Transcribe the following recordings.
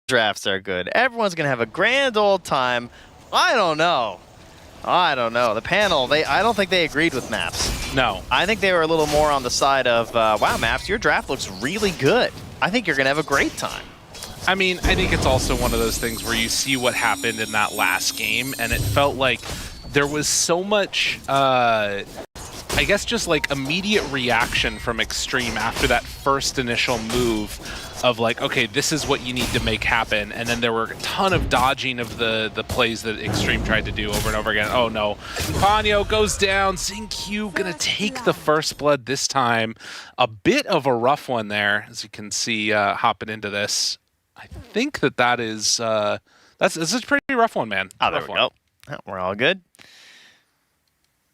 drafts are good. Everyone's going to have a grand old time. I don't know. The panel, I don't think they agreed with Maps. No. I think they were a little more on the side of, wow, Maps, your draft looks really good. I think you're going to have a great time. I mean, I think it's also one of those things where you see what happened in that last game, and it felt like there was so much, I guess, just like immediate reaction from Xtreme after that first initial move of like, okay, this is what you need to make happen, and then there were a ton of dodging of the plays that Xtreme tried to do over and over again. Oh no, Ponyo goes down, XinQ gonna take the first blood this time. A bit of a rough one there, as you can see hopping into this. I think that is, this is a pretty rough one, man. Oh, there we go. Oh, we're all good.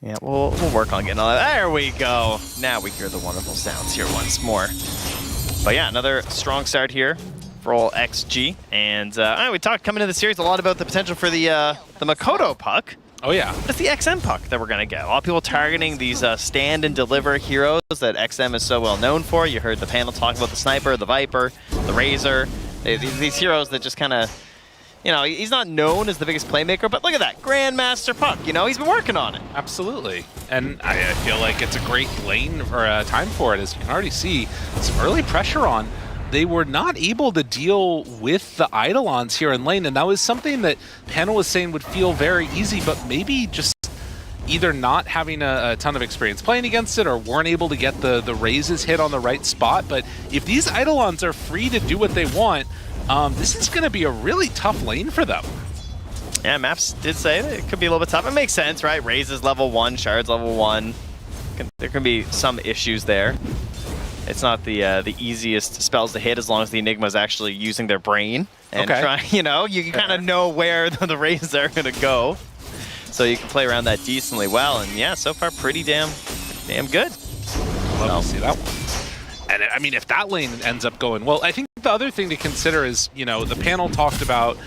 Yeah, we'll work on getting all that. There we go. Now we hear the wonderful sounds here once more. But yeah, another strong start here for old XG. And we talked coming into the series a lot about the potential for the Makoto puck. Oh yeah. It's the XM puck that we're going to get. A lot of people targeting these stand and deliver heroes that XM is so well known for. You heard the panel talk about the Sniper, the Viper, the Razor. These heroes that just kind of, you know, he's not known as the biggest playmaker, but look at that, Grandmaster puck, you know, he's been working on it. Absolutely. And I feel like it's a great lane or time for it, as you can already see. Some early pressure on. They were not able to deal with the Eidolons here in lane, and that was something that Panel was saying would feel very easy, but maybe just either not having a ton of experience playing against it or weren't able to get the raises hit on the right spot. But if these Eidolons are free to do what they want, this is going to be a really tough lane for them. Yeah, Maps did say that it could be a little bit tough. It makes sense, right? Raises level 1, Shards level 1. There can be some issues there. It's not the easiest spells to hit as long as the Enigma is actually using their brain and trying, you know, you kind of know where the raises are going to go. So you can play around that decently well, and yeah, so far pretty damn good. Love to see that one. And I mean, if that lane ends up going well, I think the other thing to consider is, you know, the panel talked about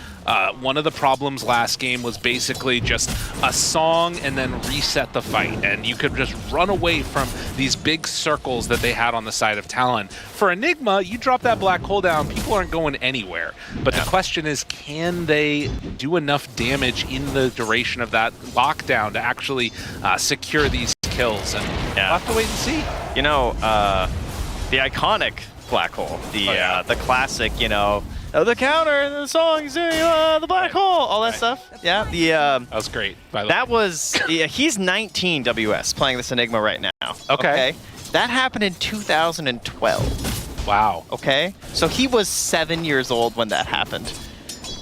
one of the problems last game was basically just a song and then reset the fight, and you could just run away from these big circles that they had on the side of Talon. For Enigma, you drop that black hole down, people aren't going anywhere. But the question is, can they do enough damage in the duration of that lockdown to actually secure these kills? And we'll have to wait and see. You know, the iconic black hole, the classic, you know, the counter, the song, the black hole, all that stuff. Yeah, that was great. By the way. That was he's 19 WS playing this Enigma right now. Okay, that happened in 2012. Wow. Okay, so he was 7 years old when that happened.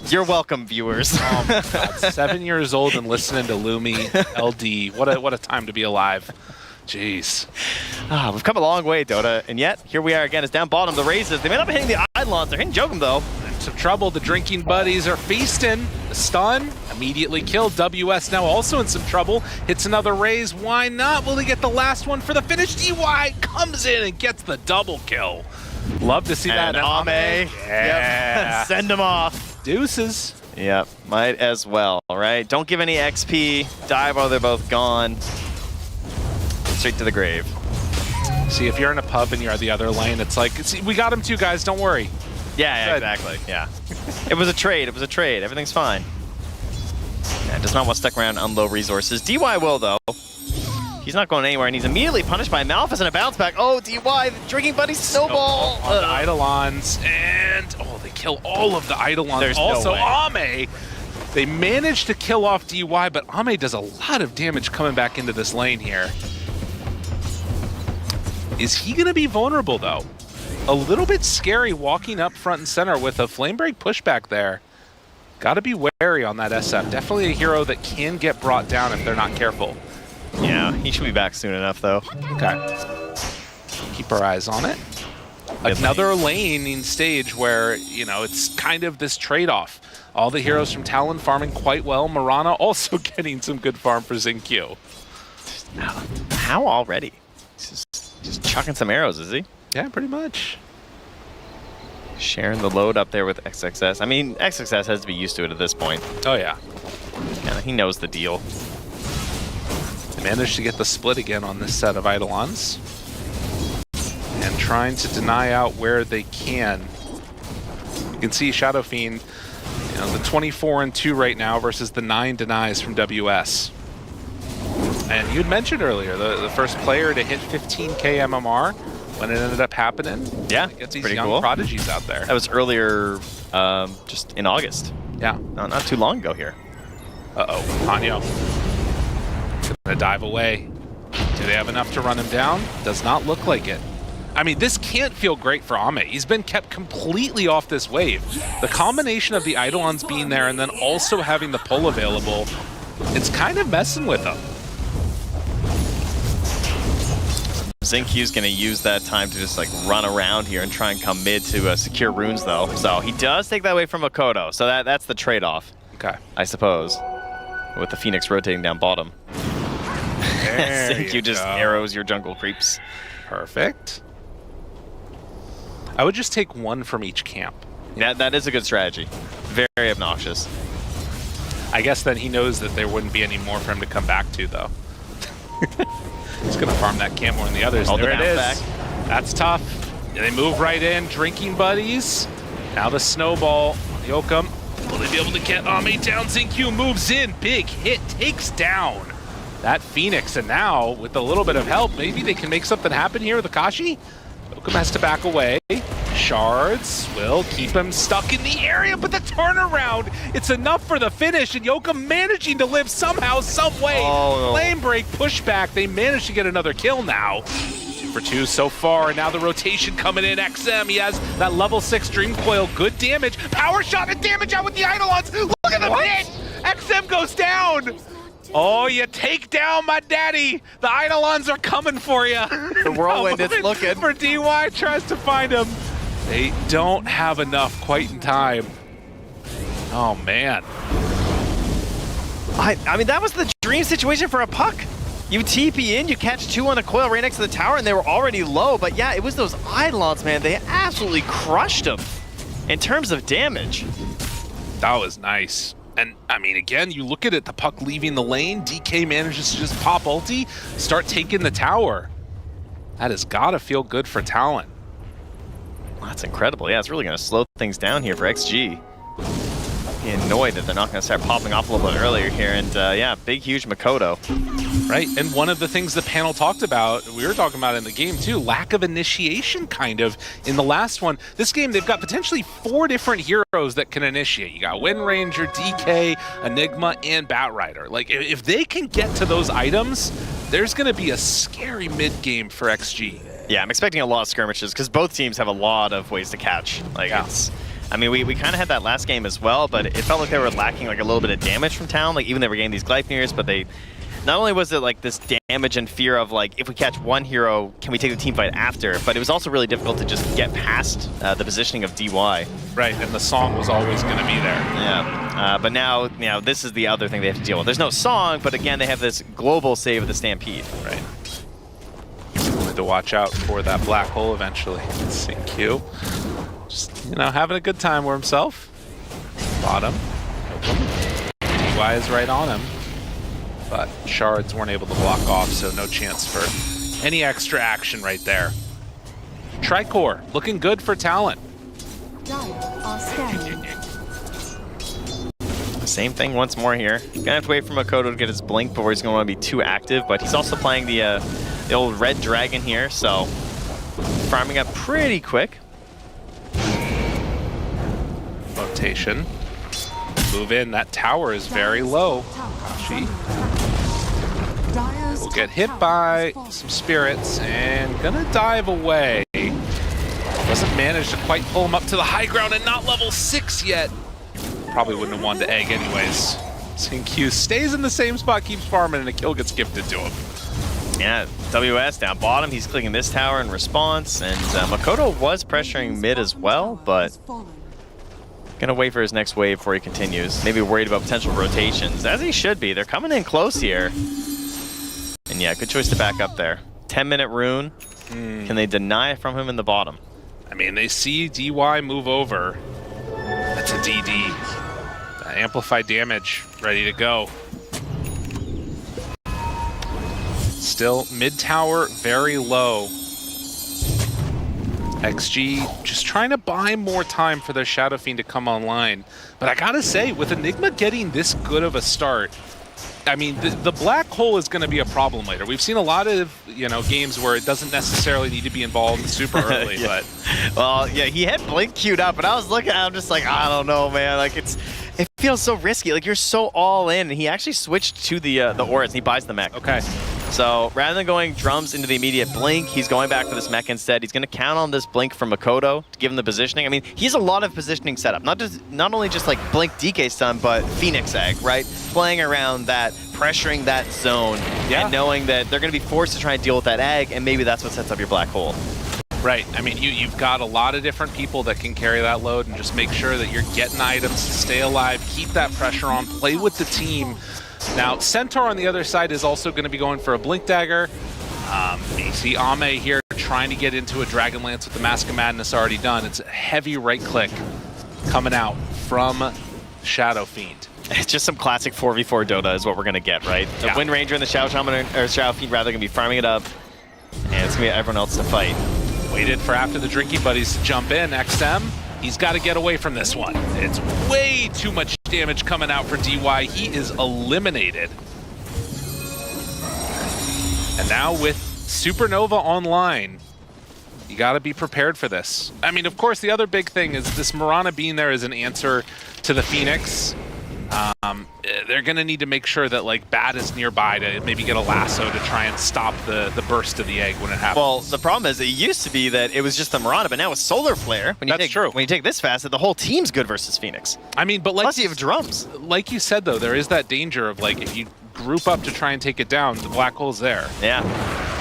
You're welcome, viewers. Oh my God, 7 years old and listening to Lumi LD. What a time to be alive. Jeez. We've come a long way, Dota, and yet here we are again. It's down bottom. The raises. They may not be hitting the Eidolons. They're hitting Jokum though. Some trouble. The drinking buddies are feasting. The stun immediately killed. WS now also in some trouble. Hits another raise. Why not? Will he get the last one for the finish? DY comes in and gets the double kill. Love to see that. Ame. Yeah. Yep. Send him off. Deuces. Yep. Might as well. All right. Don't give any XP. Die while they're both gone. Straight to the grave. See, if you're in a pub and you're at the other lane, it's like, see, we got him too, guys. Don't worry. Yeah, exactly. Yeah. It was a trade. It was a trade. Everything's fine. Yeah, does not want to stick around on low resources. DY will, though. He's not going anywhere, and he's immediately punished by Malphus and a bounce back. Oh, DY, the drinking buddy snowball. On the Eidolons, and they kill all of the Eidolons. There's also, no way. Ame. They managed to kill off DY, but Ame does a lot of damage coming back into this lane here. Is he going to be vulnerable, though? A little bit scary walking up front and center with a flame break pushback there. Got to be wary on that SF. Definitely a hero that can get brought down if they're not careful. Yeah, he should be back soon enough, though. Okay. Keep our eyes on it. Another laning stage where, you know, it's kind of this trade-off. All the heroes from Talon farming quite well. Marana also getting some good farm for XinQ. How already? Just chucking some arrows, is he? Yeah, pretty much. Sharing the load up there with XXS. I mean, XXS has to be used to it at this point. Oh, yeah. Yeah, he knows the deal. They managed to get the split again on this set of Eidolons. And trying to deny out where they can. can see Shadow Fiend, you know, the 24-2 right now versus the 9 denies from WS. And you had mentioned earlier, the first player to hit 15K MMR when it ended up happening. Yeah, get these pretty young cool. prodigies out there. That was earlier, just in August. Yeah. Not too long ago here. Uh-oh, Hanyo. Gonna dive away. Do they have enough to run him down? Does not look like it. I mean, this can't feel great for Ame. He's been kept completely off this wave. The combination of the Eidolons being there and then also having the pull available, it's kind of messing with him. Xinq's going to use that time to just like run around here and try and come mid to secure runes though. So he does take that away from Makoto. So that's the trade-off, okay, I suppose, with the Phoenix rotating down bottom. Xinq just arrows your jungle creeps. Perfect. I would just take one from each camp. That is a good strategy. Very obnoxious. I guess then he knows that there wouldn't be any more for him to come back to, though. He's going to farm that camp more than the others. Hold there it it is. back. That's tough. They move right in, drinking buddies. Now the snowball. Yokum, will they be able to get Ame down? Xinq moves in, big hit, takes down that Phoenix. And now, with a little bit of help, maybe they can make something happen here with Akashi. Yokum has to back away. Shards will keep him stuck in the area, but the turnaround, it's enough for the finish, and Yokum managing to live somehow, some way. Oh. Flame break, pushback, they managed to get another kill now. 2 for 2 so far, and now the rotation coming in. XM, he has that level 6 Dream Coil, good damage. Power shot and damage out with the Eidolons. Look at the hit! XM goes down! Oh, you take down my daddy. The Eidolons are coming for you. The whirlwind is looking. For DY tries to find him. They don't have enough quite in time. Oh, man. I mean, that was the dream situation for a puck. You TP in, you catch 2 on a coil right next to the tower, and they were already low. But yeah, it was those Eidolons, man. They absolutely crushed them in terms of damage. That was nice. And, I mean, again, you look at it, the puck leaving the lane, DK manages to just pop ulti, start taking the tower. That has got to feel good for Talon. Well, that's incredible. Yeah, it's really going to slow things down here for XG. Being annoyed that they're not going to start popping off a little bit earlier here. And, yeah, big, huge Makoto. Right, and one of the things the panel talked about, we were talking about in the game too, lack of initiation kind of in the last one. This game, they've got potentially 4 different heroes that can initiate. You got Wind Ranger, DK, Enigma, and Batrider. Like, if they can get to those items, there's going to be a scary mid-game for XG. Yeah, I'm expecting a lot of skirmishes because both teams have a lot of ways to catch. Like, it's, I mean, we kind of had that last game as well, but it felt like they were lacking like a little bit of damage from Talon. Like, even they were getting these Gleipnirs, but they... Not only was it like this damage and fear of like, if we catch one hero, can we take the team fight after? But it was also really difficult to just get past the positioning of DY. Right, and the song was always going to be there. Yeah, but now, you know, this is the other thing they have to deal with. There's no song, but again, they have this global save of the Stampede. Right. Need to watch out for that black hole eventually. Xinq, just, you know, having a good time with himself. Bottom. DY is right on him. But shards weren't able to block off, so no chance for any extra action right there. Tricor, looking good for Talon. Same thing once more here. Gonna have to wait for Makoto to get his blink before he's gonna want to be too active, but he's also playing the old red dragon here, so farming up pretty quick. Rotation. Move in, that tower is very low. She will get hit by some spirits and gonna dive away. Doesn't manage to quite pull him up to the high ground and not level 6 yet. Probably wouldn't have wanted to egg anyways. Xinq stays in the same spot, keeps farming, and a kill gets gifted to him. Yeah, WS down bottom, he's clicking this tower in response, and Makoto was pressuring mid as well, but gonna wait for his next wave before he continues. Maybe worried about potential rotations, as he should be. They're coming in close here. And yeah, good choice to back up there. 10-minute rune. Can they deny it from him in the bottom? I mean, they see DY move over. That's a DD. Amplified damage, ready to go. Still, mid tower, very low. XG just trying to buy more time for their Shadow Fiend to come online. But I gotta say, with Enigma getting this good of a start, I mean, the black hole is going to be a problem later. We've seen a lot of, games where it doesn't necessarily need to be involved super early, yeah. but... Well, yeah, he had Blink queued up, and I was looking at him just like, I don't know, man. Like, it feels so risky. Like, you're so all in, and he actually switched to the auras, and he buys the mech. Okay. So rather than going drums into the immediate blink, he's going back for this mech instead. He's going to count on this blink from Makoto to give him the positioning. I mean, he has a lot of positioning setup. Not only just like blink DK stun, but Phoenix Egg, right? Playing around that, pressuring that zone, and knowing that they're going to be forced to try and deal with that egg, and maybe that's what sets up your black hole. Right. I mean, you've got a lot of different people that can carry that load and just make sure that you're getting items to stay alive, keep that pressure on, play with the team. Now, Centaur on the other side is also going to be going for a Blink Dagger. You see Ame here trying to get into a Dragon Lance with the Mask of Madness already done. It's a heavy right click coming out from Shadow Fiend. It's just some classic 4v4 Dota is what we're going to get, right? The Wind Ranger and the Shadow Shaman or Shadow Fiend rather going to be farming it up, and it's going to be everyone else to fight. Waited for after the Drinky Buddies to jump in. XM, he's got to get away from this one. It's way too much damage coming out for DY. He is eliminated. And now with Supernova online, you got to be prepared for this. I mean, of course, the other big thing is this Mirana being there as an answer to the Phoenix. They're going to need to make sure that like Bat is nearby to maybe get a lasso to try and stop the burst of the egg when it happens. Well, the problem is it used to be that it was just the Mirana, but now with Solar Flare, That's true. When you take this fast, the whole team's good versus Phoenix. I mean, but like plus you have drums. Like you said though, there is that danger of like if you group up to try and take it down, the black hole's there. Yeah,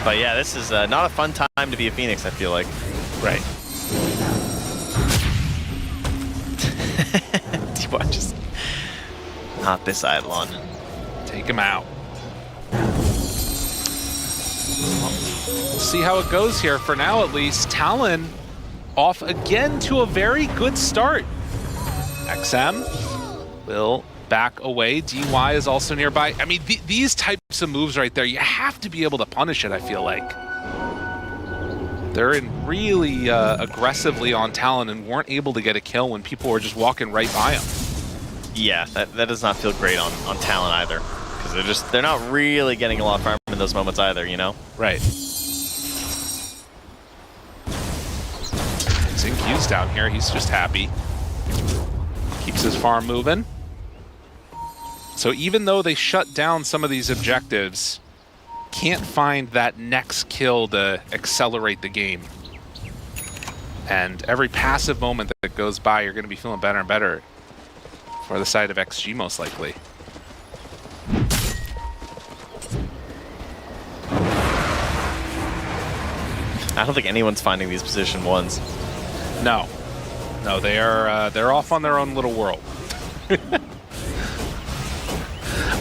but yeah, this is not a fun time to be a Phoenix. I feel like. Right. Do you watch this? Not this Eidolon. Take him out. We'll see how it goes here. For now, at least, Talon off again to a very good start. XM will back away. DY is also nearby. I mean, these types of moves right there, you have to be able to punish it, I feel like. They're in really aggressively on Talon and weren't able to get a kill when people were just walking right by him. Yeah, that does not feel great on Talon either, because they're not really getting a lot of farm in those moments either, you know? Right. Zinkyu's down here, he's just happy. Keeps his farm moving. So even though they shut down some of these objectives, can't find that next kill to accelerate the game. And every passive moment that goes by, you're going to be feeling better and better. For the side of XG, most likely. I don't think anyone's finding these position ones. No, they're off on their own little world.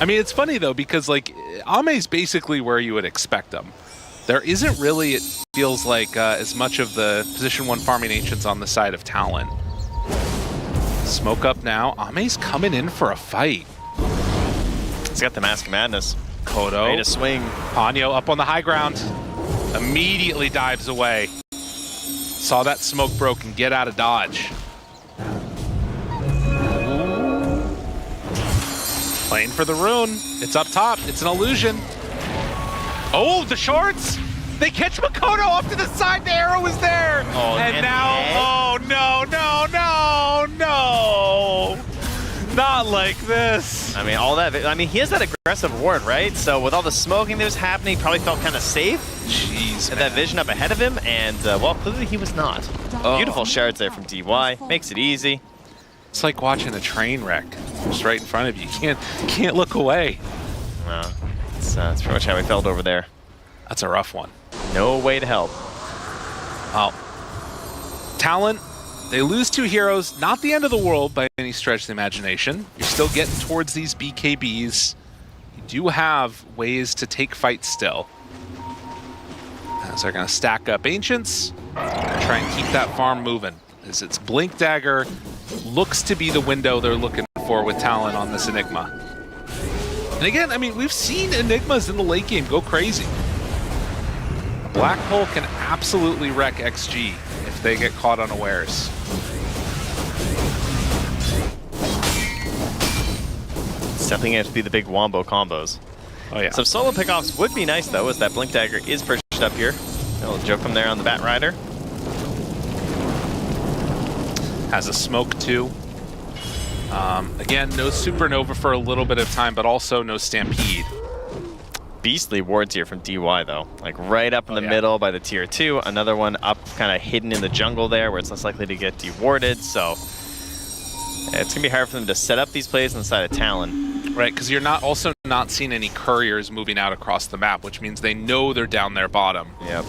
I mean, it's funny though because like Ame's basically where you would expect them. There isn't really, it feels like, as much of the position 1 farming ancients on the side of Talon. Smoke up now. Ame's coming in for a fight. He's got the Mask of Madness. Kodo. Ready to swing. Ponyo up on the high ground. Immediately dives away. Saw that smoke broke and get out of dodge. Ooh. Playing for the rune. It's up top. It's an illusion. Oh, the shorts! They catch Makoto off to the side. The arrow is there. Oh, and now, oh no, no, no, no! Not like this. I mean, all that. I mean, he has that aggressive ward, right? So with all the smoking that was happening, he probably felt kind of safe. Jeez, Had that vision up ahead of him, and well, clearly he was not. Oh. Beautiful shards there from DY. Makes it easy. It's like watching a train wreck just right in front of you. You can't look away. It's pretty much how we felt over there. That's a rough one. No way to help. Oh. Talon, they lose 2 heroes. Not the end of the world by any stretch of the imagination. You're still getting towards these BKBs. You do have ways to take fights still. As they're going to stack up Ancients, try and keep that farm moving. As it's Blink Dagger, looks to be the window they're looking for with Talon on this Enigma. And again, I mean, we've seen Enigmas in the late game go crazy. Black hole can absolutely wreck XG if they get caught unawares. It's definitely going to have to be the big wombo combos. Oh yeah. Some solo pickoffs would be nice though, as that Blink Dagger is pushed up here. A little joke from there on the Bat Rider. Has a smoke too. Again, no Supernova for a little bit of time, but also no Stampede. Beastly wards here from DY though. Like right up in the middle by the tier 2. Another one up kind of hidden in the jungle there where it's less likely to get dewarded. So it's going to be hard for them to set up these plays inside of Talon. Right, because you're not seeing any couriers moving out across the map, which means they know they're down their bottom. Yep.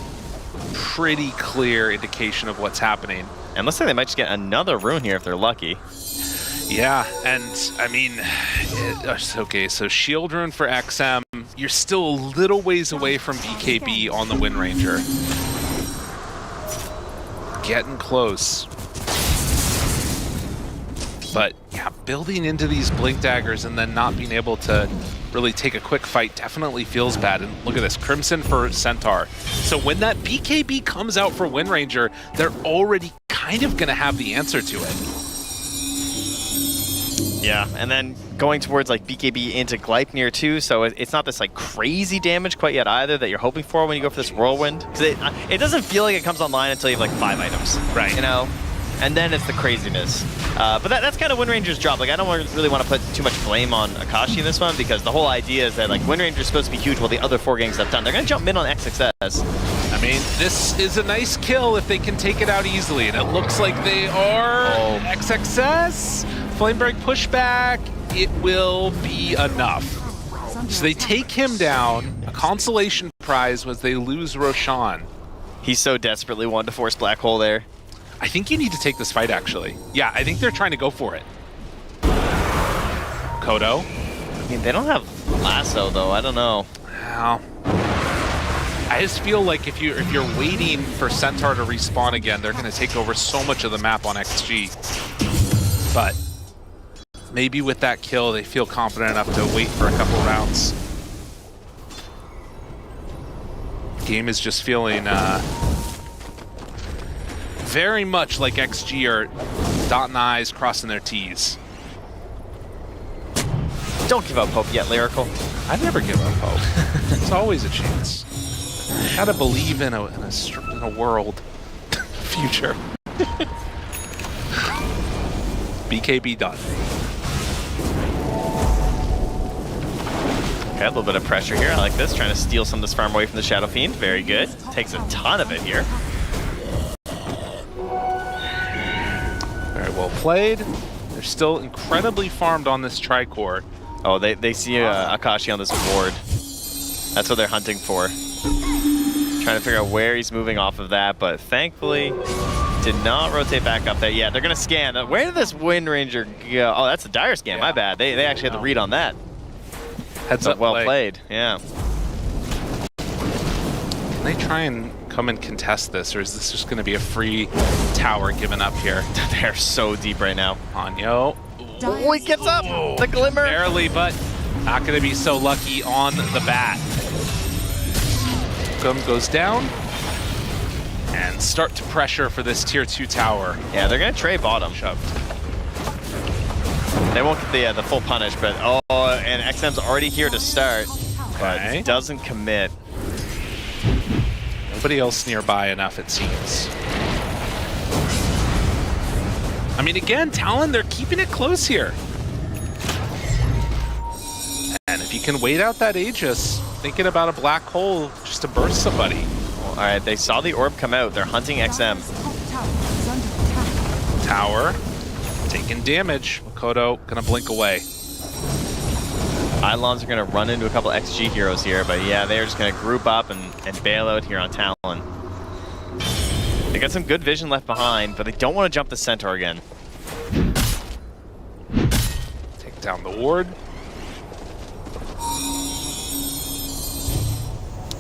Pretty Clear indication of what's happening. And looks like they might just get another rune here if they're lucky. Yeah, and I mean, okay, so shield rune for XM. You're still a little ways away from BKB on the Wind Ranger. Getting close. But yeah, building into these Blink Daggers and then not being able to really take a quick fight definitely feels bad. And look at this, Crimson for Centaur. So when that BKB comes out for Wind Ranger, they're already kind of going to have the answer to it. Yeah, and then going towards like BKB into Gleipnir too, so it's not this like crazy damage quite yet either that you're hoping for when you go for this Whirlwind. Because it doesn't feel like it comes online until you have like 5 items. Right. You know? And then it's the craziness. But that's kind of Wind Ranger's job. Like, I don't really want to put too much blame on Akashi in this one because the whole idea is that like Wind Ranger's supposed to be huge while the other 4 gangs have done. They're going to jump mid on XXS. I mean, this is a nice kill if they can take it out easily, and it looks like they are. Oh. XXS, Flamebreak pushback, it will be enough. So they take him down. A consolation prize was they lose Roshan. He so desperately wanted to force Black Hole there. I think you need to take this fight, actually. Yeah, I think they're trying to go for it. Kodo. I mean, they don't have Lasso, though. I don't know. Well, I just feel like if you're waiting for Centaur to respawn again, they're going to take over so much of the map on XG. But maybe with that kill, they feel confident enough to wait for a couple rounds. Game is just feeling very much like XG are dotting I's, crossing their T's. Don't give up hope yet, Lyrical. I never give up hope. There's always a chance. Gotta believe in a world future. BKB done. Okay, a little bit of pressure here. I like this. Trying to steal some of this farm away from the Shadow Fiend. Very good. Takes a ton of it here. Very well played. They're still incredibly farmed on this Tricore. Oh, they see Akashi on this ward. That's what they're hunting for. Trying to figure out where he's moving off of that, but thankfully did not rotate back up there. Yeah, they're going to scan. Where did this Wind Ranger go? Oh, that's a dire scan. My bad. They actually had the read on that. Heads up well played. Yeah. Can they try and come and contest this, or is this just going to be a free tower given up here? They're so deep right now. Anyo. Oh, he gets up! The glimmer! Barely, but not going to be so lucky on the bat. Goes down. And start to pressure for this tier 2 tower. Yeah, they're going to trade bottom. Shoved. They won't get the full punish, but and XM's already here to start, but doesn't commit. Nobody else nearby enough, it seems. I mean, again, Talon, they're keeping it close here. And if you can wait out that Aegis, thinking about a black hole just to burst somebody. All right, they saw the orb come out. They're hunting XM. Tower taking damage. Makoto gonna blink away. Eidolons are gonna run into a couple XG heroes here, but yeah, they're just gonna group up and bail out here on Talon. They got some good vision left behind, but they don't want to jump the Centaur again. Take down the ward.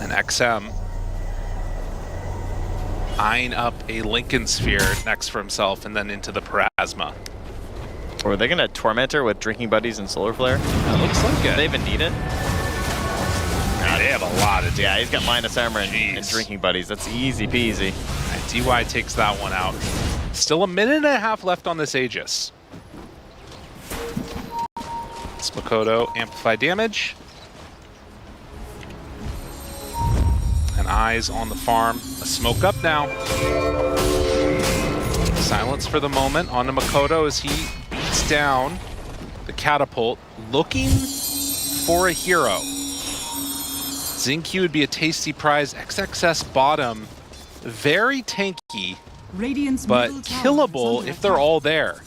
And XM eyeing up a Lincoln Sphere next for himself and then into the Parasma. Or are they going to Tormentor with Drinking Buddies and Solar Flare? That looks like it. Do they even need it? They have a lot of damage. Yeah, he's got minus armor and drinking buddies. That's easy peasy. DY takes that one out. Still a minute and a half left on this Aegis. It's Makoto amplify damage. And eyes on the farm. A smoke up now. Silence for the moment on the Makoto as he beats down the catapult, looking for a hero. Xingqiu would be a tasty prize. XXS bottom, very tanky, but killable if they're all there.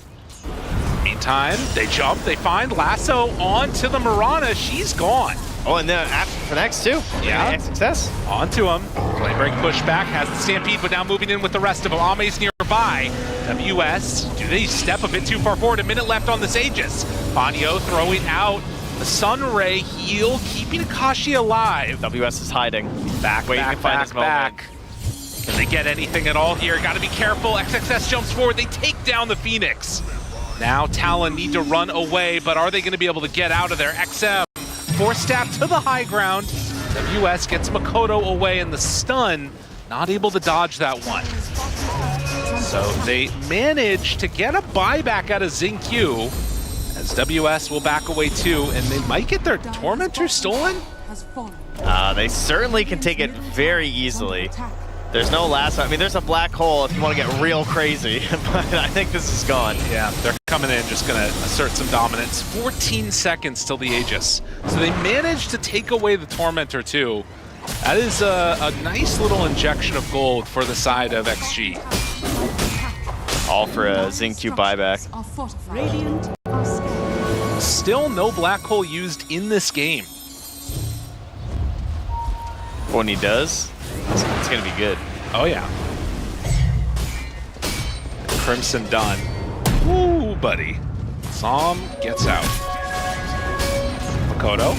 Meantime, they jump, they find Lasso onto the Mirana. She's gone. Oh, and then after for next too. Yeah. Success. Onto him. Flamebreak pushback, has the Stampede, but now moving in with the rest of them. Ame's nearby. WS, do they step a bit too far forward? A minute left on this Aegis. Ponyo throwing out the Sunray heal, keeping Akashi alive. WS is hiding. Back, waiting to find his moment. Can they get anything at all here? Gotta be careful. XXS jumps forward. They take down the Phoenix. Now Talon need to run away, but are they going to be able to get out of there? XM, force stab to the high ground. WS gets Makoto away, and the stun, not able to dodge that one. So they manage to get a buyback out of Xingqiu, as WS will back away too, and they might get their Tormentor stolen? They certainly can take it very easily. There's no last, I mean, there's a black hole if you want to get real crazy, but I think this is gone. Yeah, they're coming in, just gonna assert some dominance. 14 seconds till the Aegis. So they managed to take away the Tormentor too. That is a nice little injection of gold for the side of XG. All for a Xingqiu buyback. Still no black hole used in this game. When he does, it's gonna be good. Oh yeah. Crimson done. Woo, buddy. Som gets out. Makoto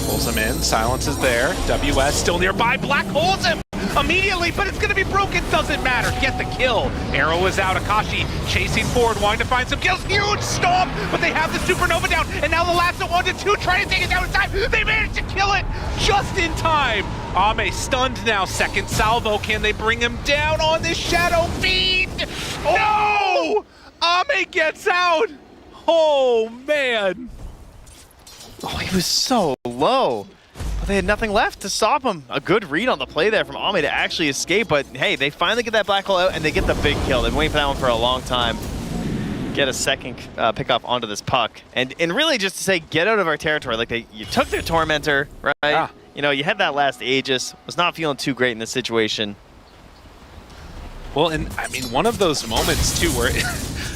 pulls him in. Silence is there. WS still nearby. Black holes him immediately, but it's going to be broken. Doesn't matter. Get the kill. Arrow is out. Akashi chasing forward, wanting to find some kills. Huge stomp, but they have the supernova down, and now the lasso 1-2 trying to take it down in time. They managed to kill it just in time. Ame stunned now. Second salvo. Can they bring him down on this Shadow Fiend? Oh! No! Ame gets out. Oh, man. Oh, he was so low. But they had nothing left to stop him. A good read on the play there from Ame to actually escape, but hey, they finally get that black hole out and they get the big kill. They've been waiting for that one for a long time. Get a second pick off onto this puck. And really just to say, get out of our territory. Like, you took their Tormentor, right? Yeah. You know, you had that last Aegis. Was not feeling too great in this situation. Well, and I mean, one of those moments too where,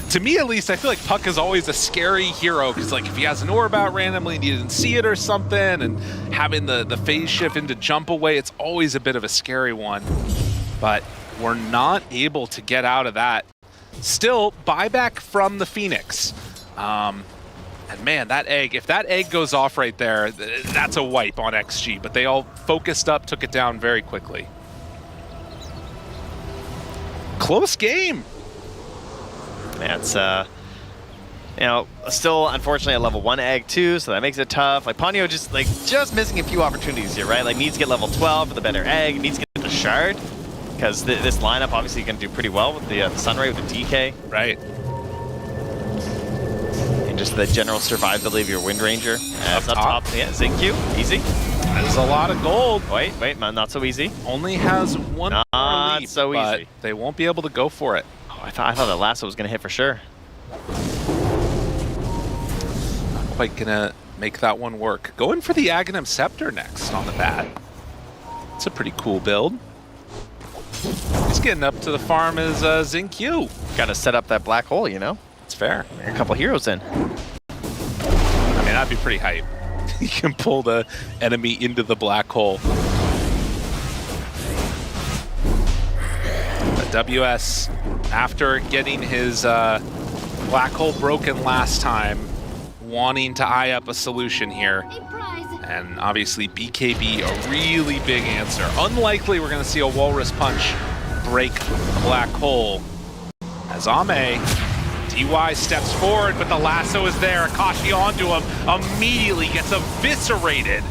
to me at least, I feel like Puck is always a scary hero because, like, if he has an orb out randomly and you didn't see it or something, and having the phase shift into jump away, it's always a bit of a scary one. But we're not able to get out of that. Still, buyback from the Phoenix. And man, that egg, if that egg goes off right there, that's a wipe on XG. But they all focused up, took it down very quickly. Close game. Yeah, it's you know, still unfortunately a level 1 egg too, so that makes it tough. Like, Ponyo just missing a few opportunities here, right? Like, needs to get level 12 for the better egg, needs to get the shard, because this lineup obviously can do pretty well with the Sunray with the DK. Right. And just the general survivability of your Wind Ranger. Up top. Yeah, Xingqiu, easy. That is a lot of gold. Wait, not so easy. Only has one not leap, so easy. They won't be able to go for it. Oh, I thought that lasso was gonna hit for sure. Not quite gonna make that one work. Going for the Aghanim Scepter next on the bat. It's a pretty cool build. He's getting up to the farm as Xingqiu. Gotta set up that black hole, you know? It's fair. A couple heroes in. I mean, that'd be pretty hype. You can pull the enemy into the black hole. But WS, after getting his black hole broken last time, wanting to eye up a solution here. And obviously BKB, a really big answer. Unlikely we're going to see a Walrus Punch break the black hole. As Ame, DY steps forward, but the lasso is there. Akashi onto him, immediately gets eviscerated.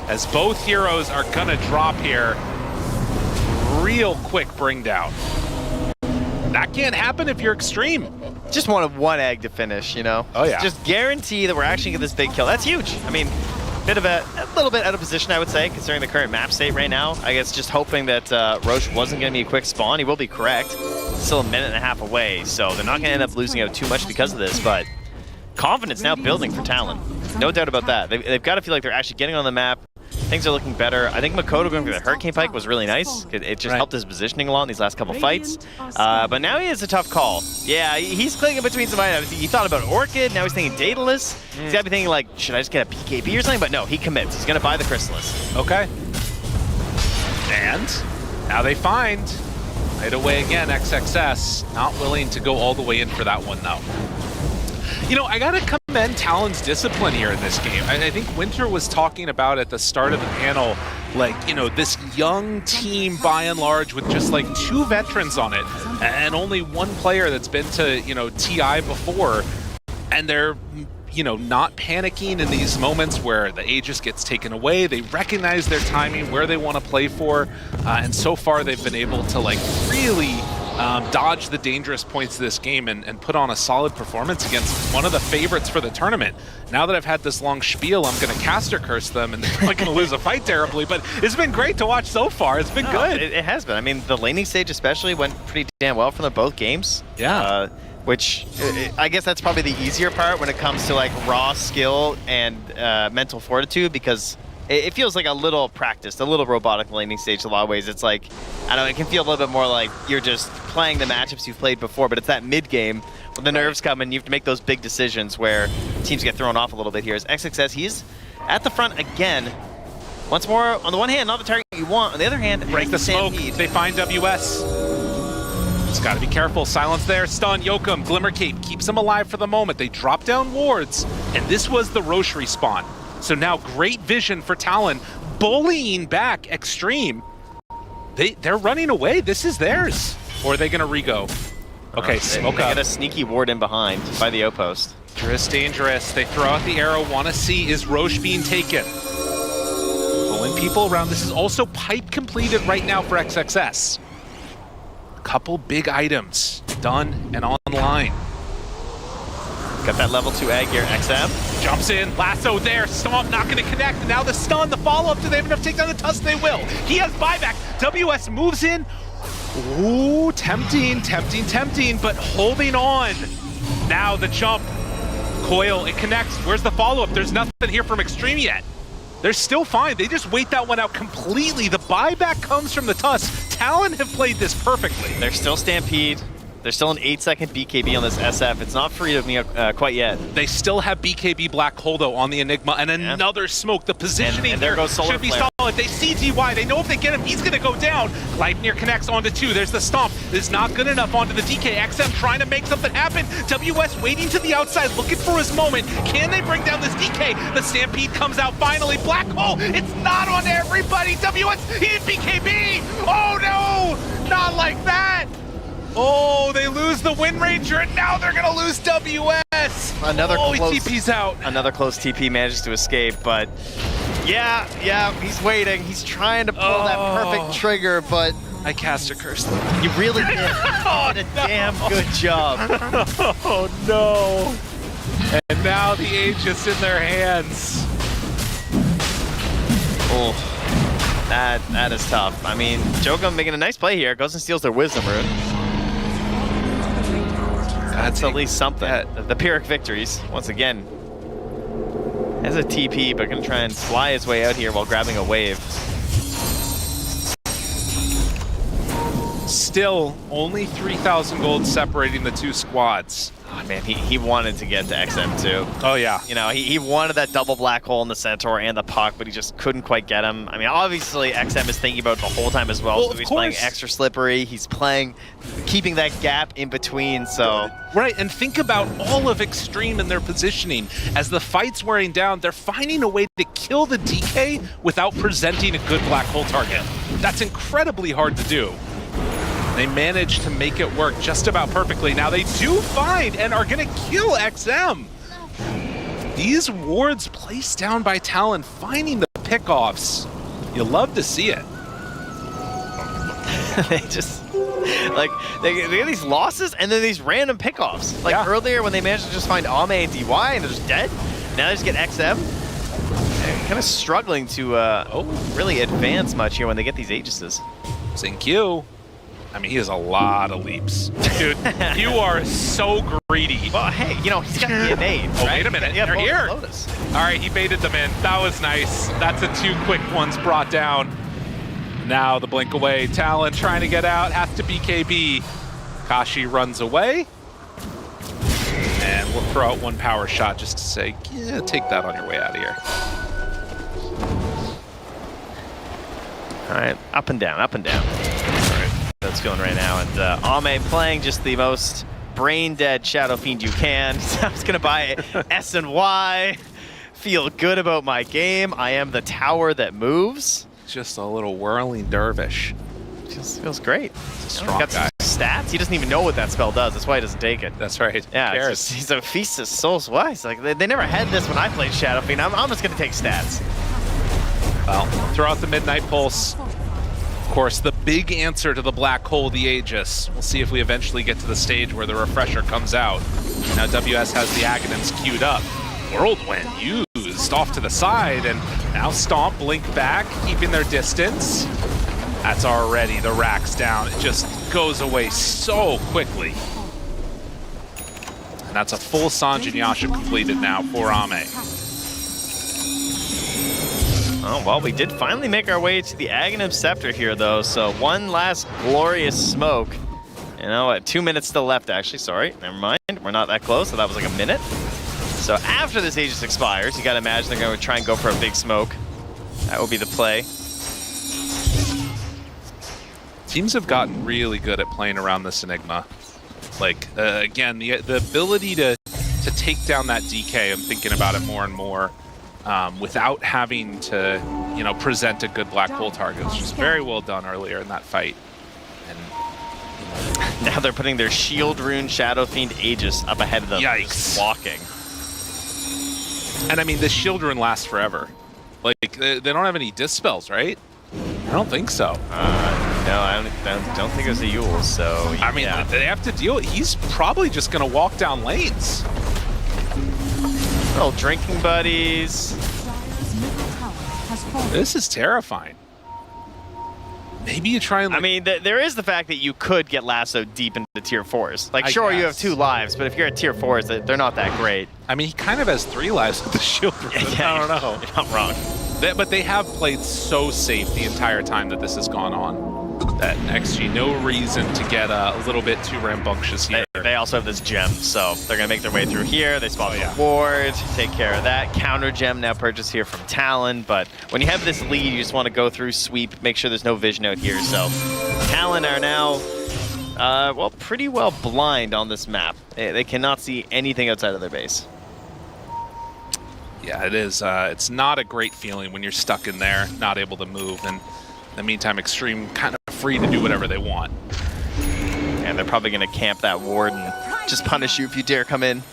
as both heroes are gonna drop here. Real quick bring down. That can't happen if you're Xtreme. Just wanted one egg to finish, you know? Oh, yeah. Just guarantee that we're actually gonna get this big kill. That's huge. I mean, a little bit out of position, I would say, considering the current map state right now. I guess just hoping that Roche wasn't gonna be a quick spawn. He will be correct. Still a minute and a half away, so they're not gonna end up losing out too much because of this, but confidence now building for Talon. No doubt about that. They've got to feel like they're actually getting on the map. Things are looking better. I think Makoto going for the Hurricane Pike was really nice. It just helped his positioning a lot in these last couple fights. But now he has a tough call. Yeah, he's clicking between some items. He thought about Orchid, now he's thinking Daedalus. He's got to be thinking like, should I just get a BKB or something? But no, he commits. He's going to buy the Chrysalis. Okay. And now they find right away again, XXS. Not willing to go all the way in for that one though. You know, I gotta commend Talon's discipline here in this game. I think Winter was talking about at the start of the panel, like, you know, this young team by and large with just like 2 veterans on it and only 1 player that's been to, you know, TI before. And they're, you know, not panicking in these moments where the Aegis gets taken away. They recognize their timing, where they want to play for. And so far they've been able to like really dodge the dangerous points of this game and put on a solid performance against one of the favorites for the tournament. Now that I've had this long spiel, I'm going to caster curse them and they're probably going to lose a fight terribly, but it's been great to watch so far. It's been good. It has been. I mean, the laning stage especially went pretty damn well for them both games. Yeah. Which I guess that's probably the easier part when it comes to like raw skill and mental fortitude, because it feels like a little practiced, a little robotic laning stage in a lot of ways. It's like, I don't know, it can feel a little bit more like you're just playing the matchups you've played before, but it's that mid-game when the nerves come and you have to make those big decisions where teams get thrown off a little bit here. As XXS, he's at the front again. Once more, on the one hand, not the target you want. On the other hand, break the smoke. They find WS. Just gotta be careful. Silence there. Stun. Yokum. Glimmer Cape keeps him alive for the moment. They drop down wards, and this was the Roche respawn. So now great vision for Talon, bullying back Xtreme. They're running away. This is theirs. Or are they gonna re-go? Okay, smoke up. They get a sneaky ward in behind by the outpost. Dangerous. They throw out the arrow. Want to see, is Roche being taken? Pulling people around. This is also pipe completed right now for XXS. Couple big items done and online. Got that level 2 egg here, XM. Jumps in, lasso there, Stomp not going to connect. And now the stun, the follow-up, do they have enough to take down the Tusk? They will. He has buyback. WS moves in. Ooh, tempting, but holding on. Now the jump. Coil, it connects. Where's the follow-up? There's nothing here from Xtreme yet. They're still fine. They just wait that one out completely. The buyback comes from the Tusk. Talon have played this perfectly. They're still Stampede. There's still an 8-second BKB on this SF. It's not free to me quite yet. They still have BKB Black Hole though on the Enigma and another smoke. The positioning and there goes Solar should be Flare. solid. They see DY. They know if they get him, he's going to go down. Gleipnir connects onto 2. There's the Stomp. It's not good enough onto the DK. XM trying to make something happen. WS waiting to the outside, looking for his moment. Can they bring down this DK? The Stampede comes out finally. Black Hole. It's not on everybody. WS, he did BKB. Oh no, not like that. Oh, they lose the Wind Ranger, and now they're gonna lose WS. Another close, he TP's out. Another close TP manages to escape, but yeah, he's waiting. He's trying to pull that perfect trigger, but I caster cursed them. You really did. Did a damn good job. Oh no! And now the Aegis in their hands. Oh, that is tough. I mean, Jokum making a nice play here. Goes and steals their Wisdom Rune. That's at least something. The Pyrrhic victories, once again. Has a TP, but gonna try and fly his way out here while grabbing a wave. Still, only 3,000 gold separating the 2 squads. Oh man, he wanted to get to XM too. Oh yeah. You know, he wanted that double black hole in the Centaur and the Puck, but he just couldn't quite get him. I mean, obviously XM is thinking about it the whole time as well. So he's playing extra slippery. He's keeping that gap in between, so. Right, and think about all of Xtreme and their positioning. As the fight's wearing down, they're finding a way to kill the DK without presenting a good black hole target. That's incredibly hard to do. They managed to make it work just about perfectly. Now they do find and are gonna kill XM. These wards placed down by Talon, finding the pickoffs. You love to see it. They just, like, they get these losses and then these random pickoffs. Like earlier when they managed to just find Ame and DY and they're just dead. Now they just get XM. They're kind of struggling to really advance much here when they get these Aegises. Q. I mean, he has a lot of leaps. Dude, you are so greedy. Well, hey, you know, he's got the innate, Oh, right? wait a minute. Yeah, They're here. Lotus. All right, he baited them in. That was nice. That's a 2 quick ones brought down. Now the blink away. Talon trying to get out. Has to BKB. Kashi runs away. And we'll throw out 1 power shot just to say, yeah, take that on your way out of here. All right, up and down, up and down. All right, that's going right now. And Ame playing just the most brain-dead Shadow Fiend you can. So I was going to buy S and Y. Feel good about my game. I am the tower that moves. Just a little whirling dervish. Just feels great. He's a strong got guy. some stats. He doesn't even know what that spell does. That's why he doesn't take it. That's right. Yeah, it's just, he's a feast of souls. Why? It's like they never had this when I played Shadow Fiend. I'm just going to take stats. Well, throw out the Midnight Pulse. Of course, the big answer to the black hole, the Aegis. We'll see if we eventually get to the stage where the refresher comes out. Now WS has the Aghanims queued up. Whirlwind used off to the side, and now Stomp, blink back, keeping their distance. That's already the racks down. It just goes away so quickly. And that's a full Sanjin Yasha completed now for Ame. Oh, well, we did finally make our way to the Aghanim Scepter here, though, so one last glorious smoke. You know what, 2 minutes still left, actually. Sorry, never mind. We're not that close, so that was like a minute. So after this Aegis expires, you gotta imagine they're gonna try and go for a big smoke. That would be the play. Teams have gotten really good at playing around this Enigma. Like, again, the ability to take down that DK, I'm thinking about it more and more, without having to, you know, present a good black hole target, which was very well done earlier in that fight. And now they're putting their Shield Rune Shadow Fiend Aegis up ahead of them. Yikes. Just walking. And I mean, the Shield Rune lasts forever. Like, they don't have any dispels, right? I don't think so. No, I don't think it was a Yule, so I mean, they have to deal with. He's probably just going to walk down lanes. Little drinking buddies. This is terrifying. Maybe you try and... Like, I mean, there is the fact that you could get lassoed deep into tier 4s. Like, sure, you have 2 lives, but if you're at tier 4s, they're not that great. I mean, he kind of has 3 lives with the Shield Rune. Yeah, I don't know. You're not wrong. But they have played so safe the entire time that this has gone on. That XG, no reason to get a little bit too rambunctious here. They also have this gem, so they're going to make their way through here. They spot the ward, take care of that. Counter gem now purchased here from Talon, but when you have this lead, you just want to go through, sweep, make sure there's no vision out here. So Talon are now, well, pretty well blind on this map. They cannot see anything outside of their base. Yeah, it is. It's not a great feeling when you're stuck in there, not able to move, and in the meantime, Xtreme kind of free to do whatever they want. And they're probably going to camp that ward and just punish you if you dare come in.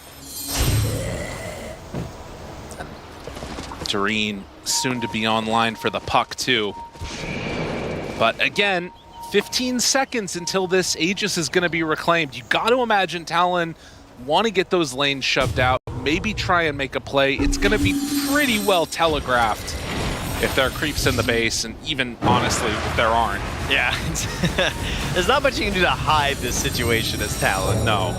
Doreen soon to be online for the puck, too. But again, 15 seconds until this Aegis is going to be reclaimed. You got to imagine Talon want to get those lanes shoved out, maybe try and make a play. It's going to be pretty well telegraphed if there are creeps in the base, and even, honestly, if there aren't. Yeah, there's not much you can do to hide this situation as Talon. No.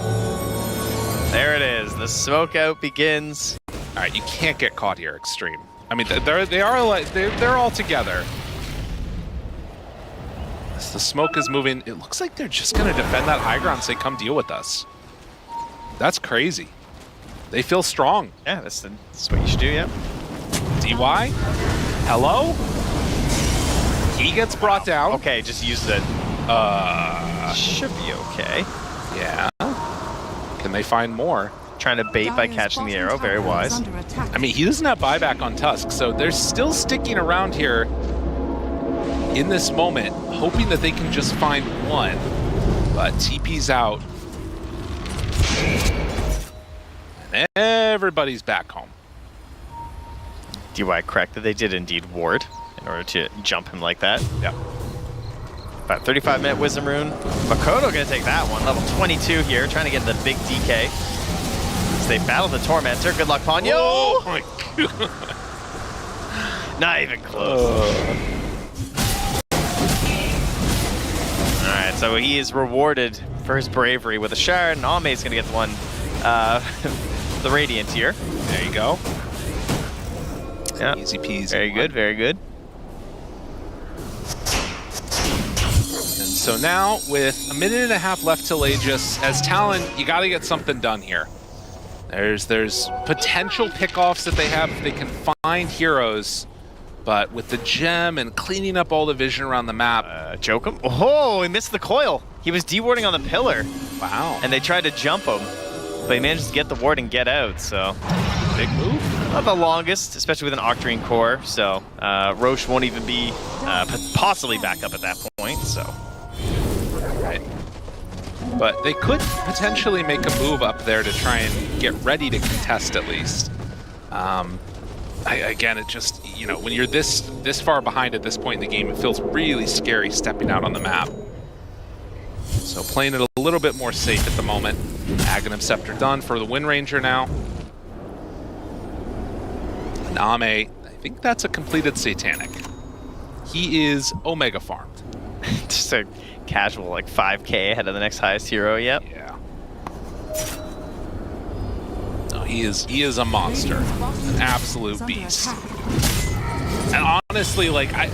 There it is. The smoke out begins. All right, you can't get caught here, Xtreme. I mean, they're all together. As the smoke is moving, it looks like they're just going to defend that high ground and say, come deal with us. That's crazy. They feel strong. Yeah, that's what you should do, yeah. DY? Hello? He gets brought down. Okay, just use it. Should be okay. Yeah. Can they find more? Trying to bait by catching the arrow, very wise. I mean, he doesn't have buyback on Tusk, so they're still sticking around here in this moment, hoping that they can just find one. But TP's out. And everybody's back home. DY correct that they did indeed ward in order to jump him like that. Yeah. About 35-minute Wisdom Rune. Makoto gonna take that one. Level 22 here, trying to get the big DK. As they battle the Tormentor. Good luck, Ponyo! Oh my god. Not even close. Alright, so he is rewarded for his bravery with a shard, and Ame's gonna get the one, the Radiant here. There you go. Yeah. Easy peasy. Very good, very good. And so now, with a minute and a half left till Aegis, as Talon, you got to get something done here. There's potential pickoffs that they have if they can find heroes, but with the gem and cleaning up all the vision around the map. Choke him? Oh, he missed the coil. He was dewarding on the pillar. Wow. And they tried to jump him, but he managed to get the ward and get out, so. Big move. Not the longest, especially with an Octarine core, so Roche won't even be possibly back up at that point, so. Right. But they could potentially make a move up there to try and get ready to contest at least. Again, it just, you know, when you're this far behind at this point in the game, it feels really scary stepping out on the map. So playing it a little bit more safe at the moment. Aghanim Scepter done for the Wind Ranger now. And Ame, I think that's a completed Satanic. He is Omega farmed. Just a casual, like 5k ahead of the next highest hero, yep. Yeah. No, he is a monster. An absolute beast. And honestly, like, I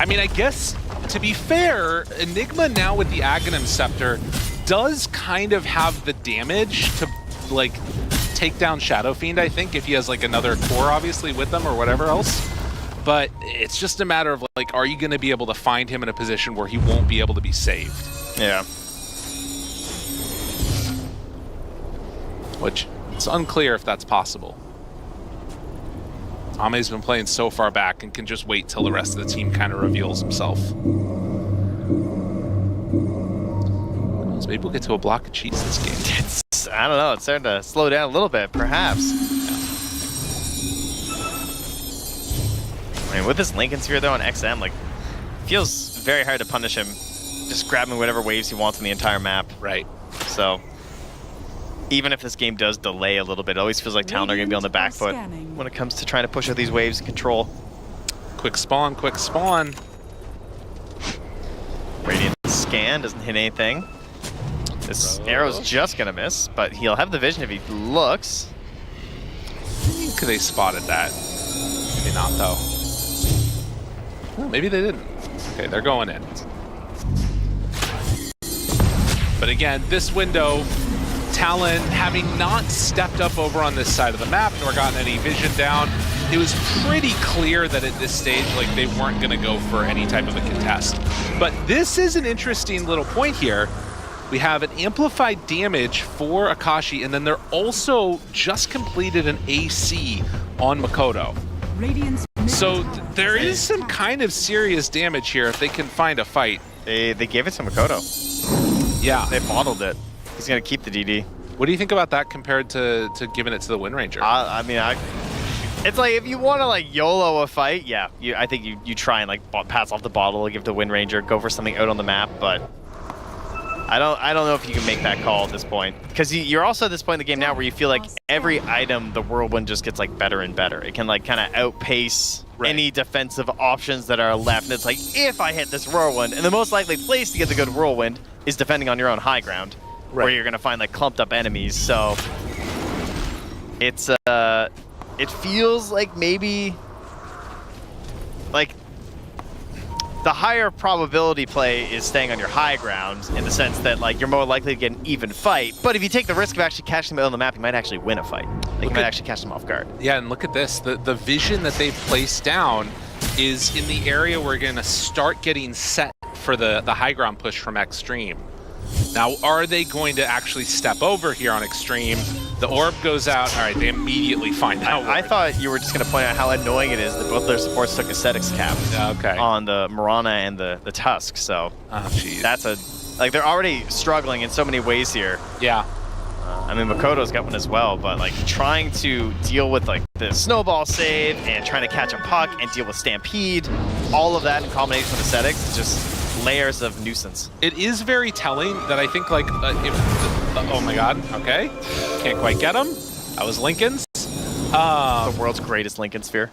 mean, I guess, to be fair, Enigma now with the Aghanim Scepter does kind of have the damage to, like, take down Shadow Fiend, I think, if he has, like, another core, obviously, with them or whatever else. But it's just a matter of, like, are you going to be able to find him in a position where he won't be able to be saved? Yeah. Which, it's unclear if that's possible. Ame's been playing so far back and can just wait till the rest of the team kind of reveals himself. Maybe we'll get to a block of cheese this game. I don't know, it's starting to slow down a little bit, perhaps. Yeah. I mean, with this Lincoln Sphere though on XM, like, feels very hard to punish him. Just grabbing whatever waves he wants on the entire map. Right. So, even if this game does delay a little bit, it always feels like Talon are going to be on the back foot when it comes to trying to push out these waves and control. Quick spawn, quick spawn. Radiant scan, doesn't hit anything. This arrow's just going to miss, but he'll have the vision if he looks. I think they spotted that. Maybe not, though. Well, maybe they didn't. Okay, they're going in. But again, this window, Talon, having not stepped up over on this side of the map nor gotten any vision down, it was pretty clear that at this stage, like, they weren't going to go for any type of a contest. But this is an interesting little point here. We have an amplified damage for Akashi, and then they're also just completed an AC on Makoto. So there is some kind of serious damage here if they can find a fight. They gave it to Makoto. Yeah. They bottled it. He's going to keep the DD. What do you think about that compared to giving it to the Wind Ranger? I mean, it's like, if you want to, like, YOLO a fight, yeah, I think you try and, like, pass off the bottle, give it to Wind Ranger, go for something out on the map, but I don't know if you can make that call at this point. Because you're also at this point in the game now where you feel like every item, the Whirlwind just gets, like, better and better. It can, like, kind of outpace any defensive options that are left. And it's like, if I hit this Whirlwind, and the most likely place to get the good Whirlwind is defending on your own high ground, where you're going to find, like, clumped up enemies. So it's, it feels like maybe, like, the higher probability play is staying on your high ground in the sense that, like, you're more likely to get an even fight. But if you take the risk of actually catching them on the map, you might actually win a fight. Like, you might actually catch them off guard. Yeah, and look at this. The vision that they've placed down is in the area we're going to start getting set for the high ground push from Xtreme. Now, are they going to actually step over here on Xtreme? The orb goes out. All right, they immediately find out. I thought you were just going to point out how annoying it is that both their supports took aesthetics cap on the Mirana and the Tusk. So oh, geez. That's like, they're already struggling in so many ways here. Yeah. I mean, Makoto's got one as well, but like trying to deal with like the snowball save and trying to catch a puck and deal with Stampede, all of that in combination with aesthetics is just layers of nuisance. It is very telling that I think like, oh my god, okay. Can't quite get him. That was Lincoln's. The world's greatest Lincoln Sphere.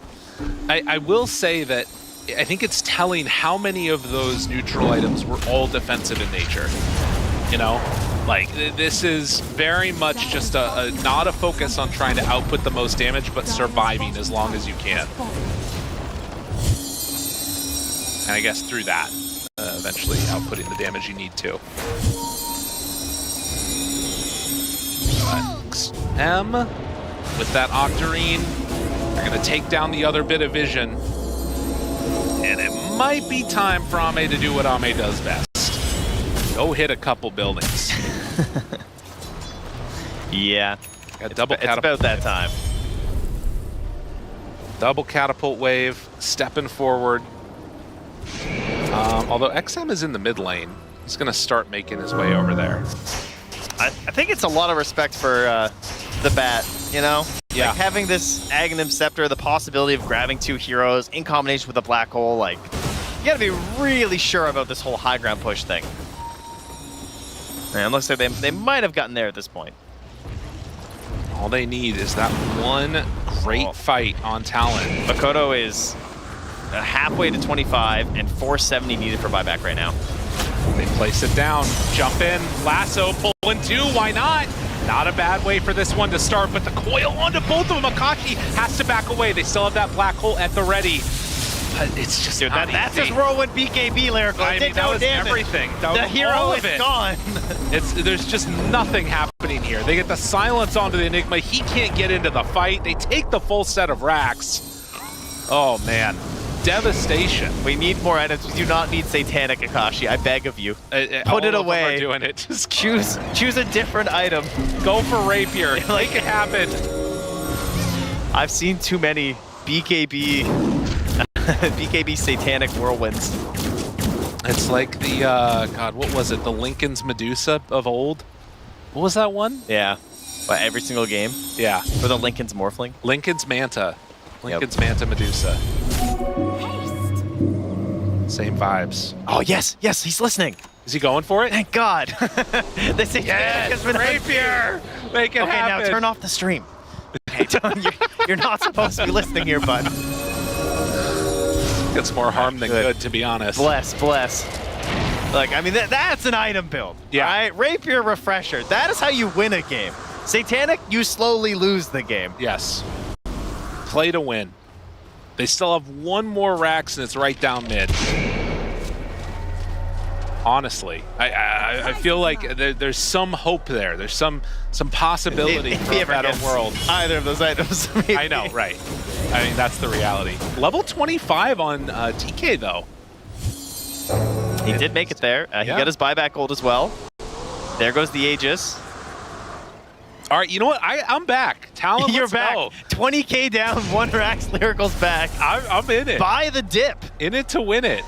I will say that I think it's telling how many of those neutral items were all defensive in nature. You know? Like, this is very much just not a focus on trying to output the most damage, but surviving as long as you can. And I guess through that, eventually outputting the damage you need to. M, with that Octarine, they're going to take down the other bit of vision. And it might be time for Ame to do what Ame does best. Go hit a couple buildings. Yeah. Got double it's about that time. Double catapult wave, stepping forward. Although XM is in the mid lane, he's going to start making his way over there. I think it's a lot of respect for the bat, you know? Yeah. Like having this Aghanim Scepter, the possibility of grabbing 2 heroes in combination with a black hole, like, you gotta be really sure about this whole high ground push thing. And it looks like they might have gotten there at this point. All they need is that one great fight on Talon. Makoto is halfway to 25 and 470 needed for buyback right now. They place it down, jump in, lasso, pulling 2, why not? Not a bad way for this one to start, but the coil onto both of them. Akashi has to back away. They still have that black hole at the ready. But it's just dude, that's his whirlwind BKB lyrical. I mean, that was everything. The hero is gone. There's just nothing happening here. They get the silence onto the Enigma. He can't get into the fight. They take the full set of racks. Oh, man. Devastation. We need more items. We do not need Satanic Akashi. I beg of you. Put it away. Doing it. Just choose a different item. Go for Rapier. Make it happen. I've seen too many BKB Satanic Whirlwinds. It's like the God, what was it? The Lincoln's Medusa of old. What was that one? Yeah. But every single game. Yeah. For the Lincoln's Morphling. Lincoln's Manta. Lincoln's Manta Medusa. Same vibes. Oh, yes, he's listening. Is he going for it? Thank God. They say yes, Rapier! Make it happen. Okay, now turn off the stream. Hey, you're not supposed to be listening here, bud. It's more harm than good, to be honest. Bless. Look, I mean, that's an item build. Yeah. Right? Rapier Refresher. That is how you win a game. Satanic, you slowly lose the game. Yes. Play to win. They still have one more racks, and it's right down mid. Honestly, I feel like there's some hope there. There's some possibility for a better world. Either of those items. Maybe. I know, right? I mean, that's the reality. Level 25 on TK though. He did make it there. He got his buyback gold as well. There goes the Aegis. All right, you know what? I'm back. Talon, you're let's back. Go. 20k down, 1 Rax Lyrical's back. I'm in it. Buy the dip. In it to win it.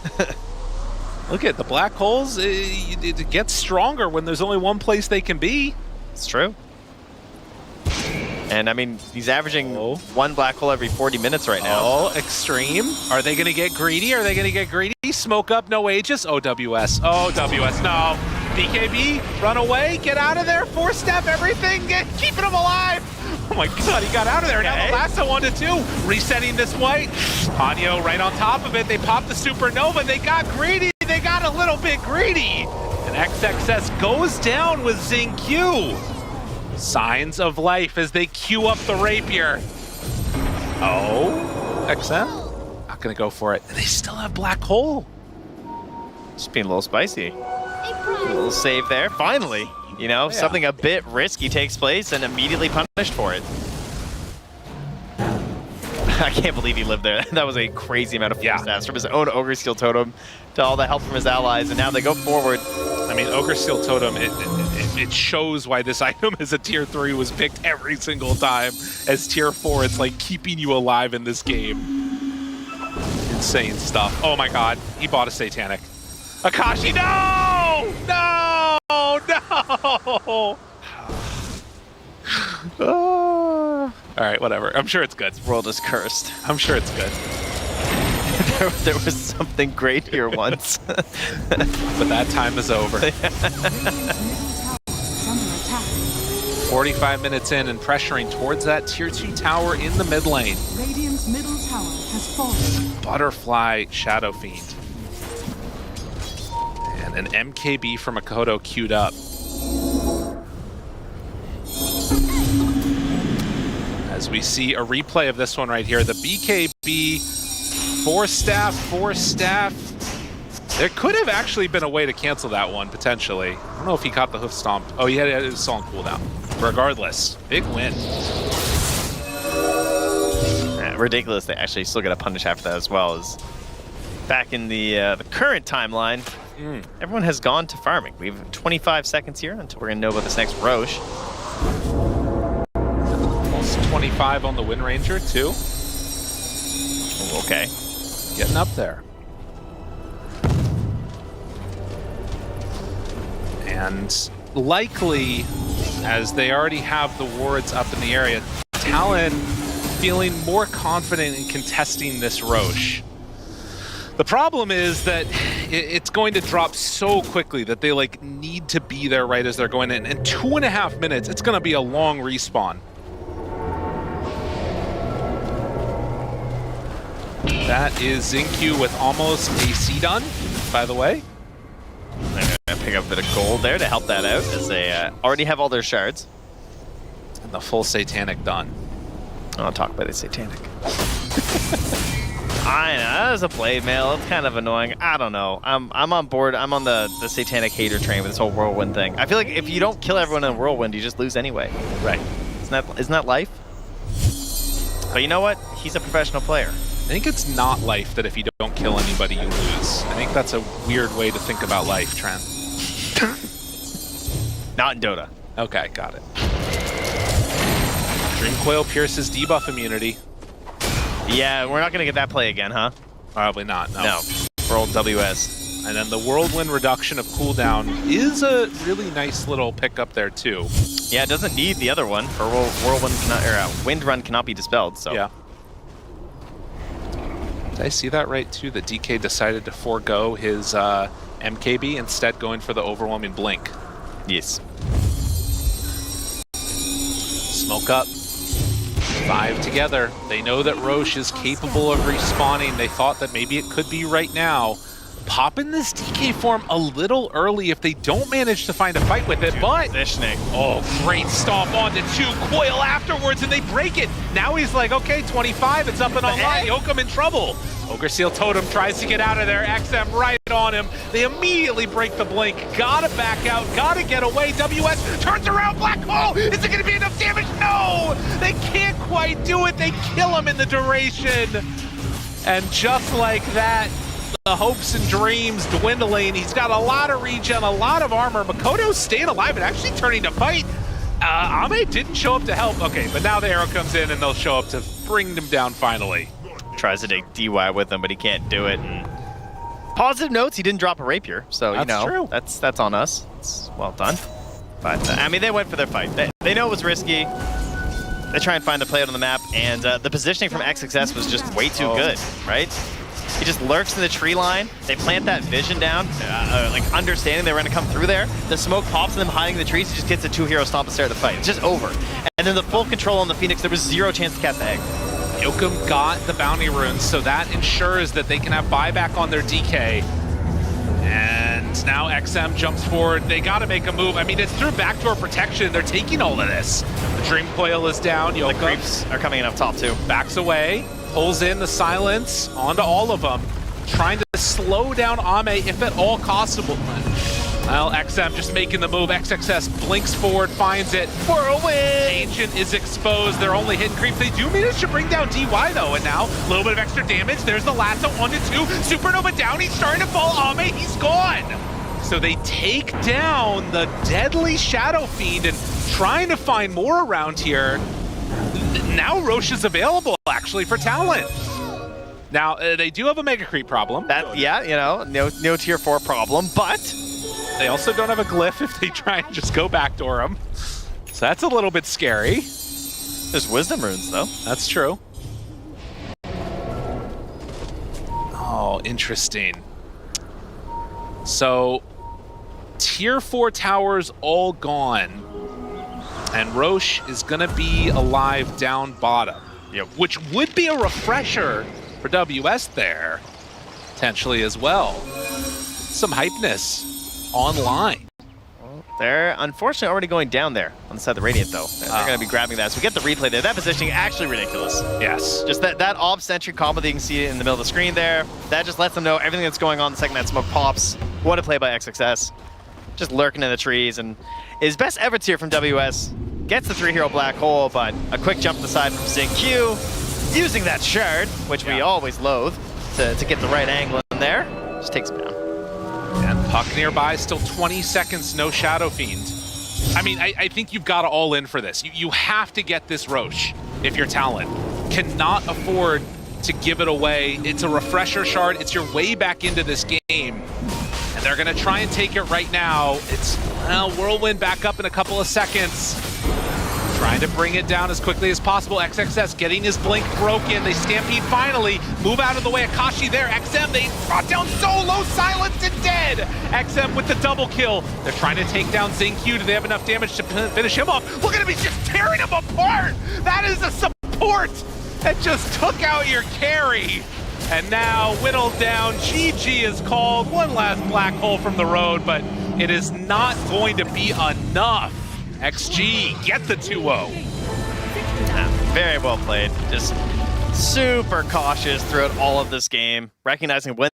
Look at the black holes. It gets stronger when there's only one place they can be. It's true. And I mean, he's averaging 1 black hole every 40 minutes right now. Oh, Xtreme. Are they going to get greedy? Are they going to get greedy? Smoke up, no Aegis. OWS. OWS, no. BKB, run away, get out of there, 4-step, everything, keeping him alive. Oh my god, he got out of there. Now the lasso 1-2, resetting this white. Hanyo right on top of it. They popped the supernova. They got greedy. They got a little bit greedy. And XXS goes down with Xingqiu. Signs of life as they queue up the Rapier. Oh, XM? Not gonna go for it. And they still have black hole. Just being a little spicy. A little save there. Finally, you know, something a bit risky takes place and immediately punished for it. I can't believe he lived there. That was a crazy amount of stats from his own Ogre Steel Totem to all the help from his allies, and now they go forward. I mean, Ogre Steel Totem, it shows why this item as a tier 3 was picked every single time. As tier 4, it's like keeping you alive in this game. Insane stuff. Oh my god, he bought a Satanic. Akashi, no! No! No! All right, whatever. I'm sure it's good. This world is cursed. I'm sure it's good. there was something great here once. But that time is over. 45 minutes in and pressuring towards that tier 2 tower in the mid lane. Radiant's middle tower has fallen. Butterfly Shadow Fiend. And an MKB from Makoto queued up. As we see a replay of this one right here, the BKB, 4 staff. There could have actually been a way to cancel that one, potentially. I don't know if he caught the hoof stomp. Oh, he had his song cooldown. Regardless, big win. Yeah, ridiculous they actually still get a punish after that as well. As back in the current timeline, everyone has gone to farming. We have 25 seconds here until we're going to know about this next Roche. Almost 25 on the Wind Ranger, too. Oh, okay. Getting up there. And likely, as they already have the wards up in the area, Talon feeling more confident in contesting this Roche. The problem is that it's going to drop so quickly that they need to be there right as they're going in. In 2.5 minutes, it's going to be a long respawn. That is Xingqiu with almost AC done, by the way. They're going to pick up a bit of gold there to help that out, as they already have all their shards. And the full Satanic done. I'll talk about the Satanic. I know, that was a blade mail. It's kind of annoying. I don't know. I'm on board. I'm on the Satanic hater train with this whole whirlwind thing. I feel like if you don't kill everyone in a whirlwind, you just lose anyway. Right. Isn't that life? But you know what? He's a professional player. I think it's not life that if you don't kill anybody, you lose. I think that's a weird way to think about life, Trent. Not in Dota. Okay, got it. Dream Coil pierces debuff immunity. Yeah, we're not going to get that play again, huh? Probably not, no. No, for old WS. And then the Whirlwind reduction of cooldown is a really nice little pickup there, too. Yeah, it doesn't need the other one. For Whirlwind cannot, or Wind Run cannot be dispelled, so. Yeah. Did I see that right, too? That DK decided to forego his MKB, instead going for the overwhelming blink. Yes. Smoke up. 5 together. They know that Roche is capable of respawning. They thought that maybe it could be right now. Pop in this DK form a little early if they don't manage to find a fight with it, but... Positioning. Oh, great stomp onto 2, coil afterwards, and they break it. Now he's like, okay, 25, it's up and online. Yokum in trouble. Ogre Seal Totem tries to get out of there. XM right on him. They immediately break the blink. Gotta back out, gotta get away. WS turns around, black hole. Is it gonna be enough damage? No! They can't quite do it. They kill him in the duration. And just like that, the hopes and dreams dwindling. He's got a lot of regen, a lot of armor. Makoto's staying alive and actually turning to fight. Ame didn't show up to help. Okay, but now the arrow comes in and they'll show up to bring them down finally. Tries to take DY with him, but he can't do it. And positive notes, he didn't drop a rapier, so you know, true. that's on us. It's well done. But I mean, they went for their fight. They know it was risky. They try and find the play out on the map, and the positioning from XXS was just way too good, right? He just lurks in the tree line. They plant that vision down, like understanding they were going to come through there. The smoke pops and them hiding in the trees. He just gets a 2-hero stomp to start the fight. It's just over. And then the full control on the Phoenix, there was 0 chance to cast the egg. Yokum got the bounty runes, so that ensures that they can have buyback on their DK. And now XM jumps forward. They got to make a move. I mean, it's through backdoor protection. They're taking all of this. The Dream Coil is down. Yokum, The creeps are coming in up top, too. backs away, pulls in the silence onto all of them, trying to slow down Ame if at all possible. Well, XM just making the move. XXS blinks forward, finds it. Whirlwind! Ancient is exposed. They're only hitting creeps. They do manage to bring down DY, though, and now a little bit of extra damage. There's the lasso, 1-2. Supernova down. He's starting to fall. Ame, he's gone. So they take down the deadly Shadow Fiend and trying to find more around here. Now Roche is available, actually, for Talon. Now, they do have a Mega Creep problem. Yeah, you know, no tier 4 problem, but They also don't have a glyph if they try and just go backdoor him. So that's a little bit scary. There's wisdom runes, though. That's true. Oh, interesting. So, tier 4 towers all gone. And Roche is going to be alive down bottom. Yep. Which would be a refresher for WS there, potentially as well. Some hypeness online. They're unfortunately already going down there on the side of the Radiant, though. They're going to be grabbing that. So we get the replay there. That positioning actually ridiculous. Yes. Just that Ob Sentry combo that you can see in the middle of the screen there, that just lets them know everything that's going on the second that smoke pops. What a play by XXS. Just lurking in the trees, and his best efforts here from WS. Gets the 3-hero black hole, but a quick jump to the side from XQ, using that shard, which we always loathe, to get the right angle in there. Just takes him down. And puck nearby, still 20 seconds, no Shadow Fiend. I mean, I think you've got to all in for this. You have to get this Roche if you're Talon. Cannot afford to give it away. It's a refresher shard. It's your way back into this game. And they're going to try and take it right now. It's, well, Whirlwind back up in a couple of seconds. Trying to bring it down as quickly as possible. XXS getting his blink broken. They stampede finally. Move out of the way. Akashi there. XM, they brought down Solo. Silenced and dead. XM with the double kill. They're trying to take down Xingqiu. Do they have enough damage to finish him off? Look at him. He's just tearing him apart. That is a support that just took out your carry. And now whittled down. GG is called. One last black hole from the road, but it is not going to be enough. XG, get the 2-0. Very well played. Just super cautious throughout all of this game, recognizing when